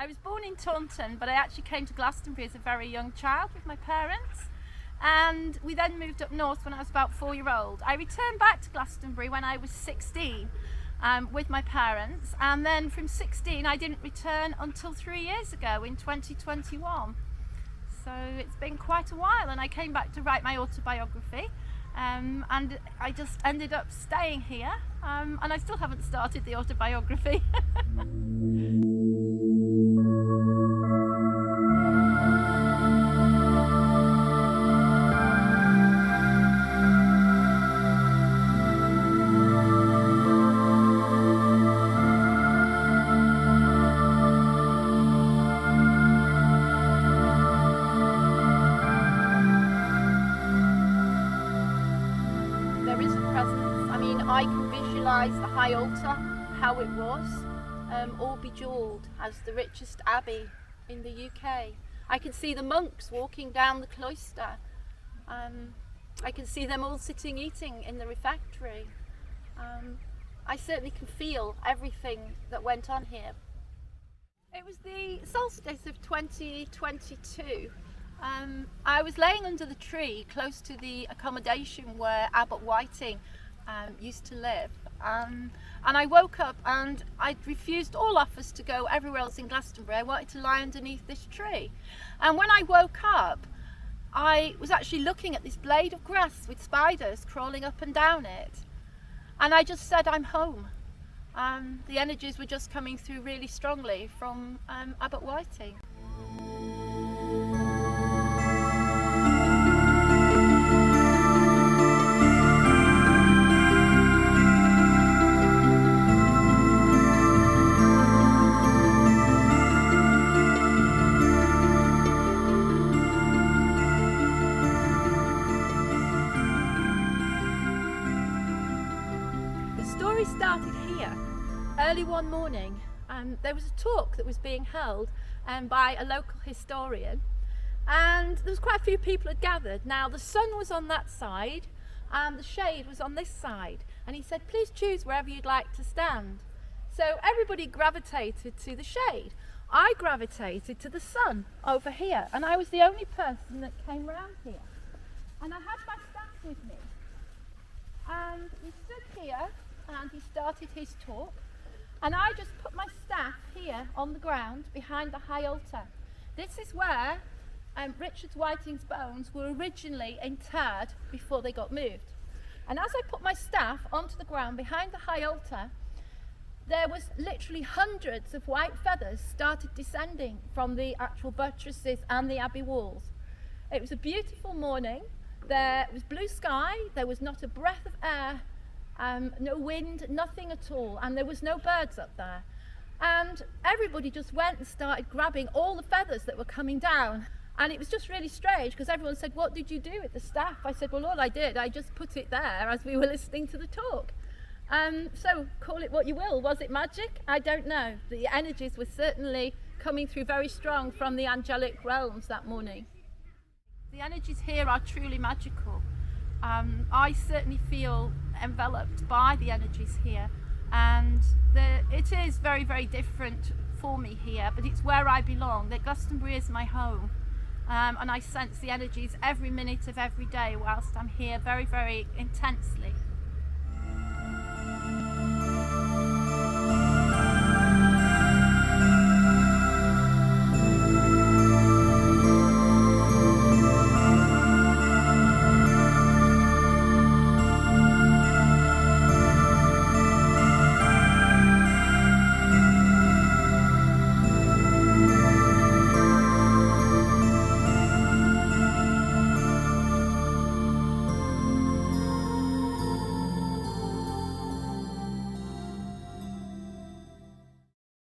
I was born in Taunton, but I actually came to Glastonbury as a very young child with my parents. And we then moved up north when I was about 4-year-old. I returned back to Glastonbury when I was 16 with my parents. And then from 16, I didn't return until 3 years ago in 2021. So it's been quite a while, and I came back to write my autobiography. And I just ended up staying here, and I still haven't started the autobiography. There is a presence. I mean, I can visualise the high altar, how it was, all bejewelled as the richest abbey in the UK. I can see the monks walking down the cloister. I can see them all sitting eating in the refectory. I certainly can feel everything that went on here. It was the solstice of 2022. I was laying under the tree close to the accommodation where Abbot Whiting used to live, and I woke up and I'd refused all offers to go everywhere else in Glastonbury. I wanted to lie underneath this tree, and when I woke up I was actually looking at this blade of grass with spiders crawling up and down it, and I just said, I'm home. The energies were just coming through really strongly from Abbot Whiting. The story started here. Early one morning, there was a talk that was being held by a local historian, and there was quite a few people had gathered. Now the sun was on that side and the shade was on this side, and he said, please choose wherever you'd like to stand. So everybody gravitated to the shade. I gravitated to the sun over here, and I was the only person that came round here. And I had my staff with me, and he stood here and he started his talk, and I just put my staff here on the ground behind the high altar. This is where Richard Whiting's bones were originally interred before they got moved. And as I put my staff onto the ground behind the high altar, there was literally hundreds of white feathers started descending from the actual buttresses and the abbey walls. It was a beautiful morning. There was blue sky, there was not a breath of air, no wind, nothing at all, and there was no birds up there. And everybody just went and started grabbing all the feathers that were coming down. And it was just really strange, because everyone said, what did you do with the staff? I said, well, all I did, I just put it there as we were listening to the talk. So call it what you will. Was it magic? I don't know. The energies were certainly coming through very strong from the angelic realms that morning. The energies here are truly magical. I certainly feel enveloped by the energies here, and it is very, very different for me here, but it's where I belong. That Glastonbury is my home, and I sense the energies every minute of every day whilst I'm here very, very intensely.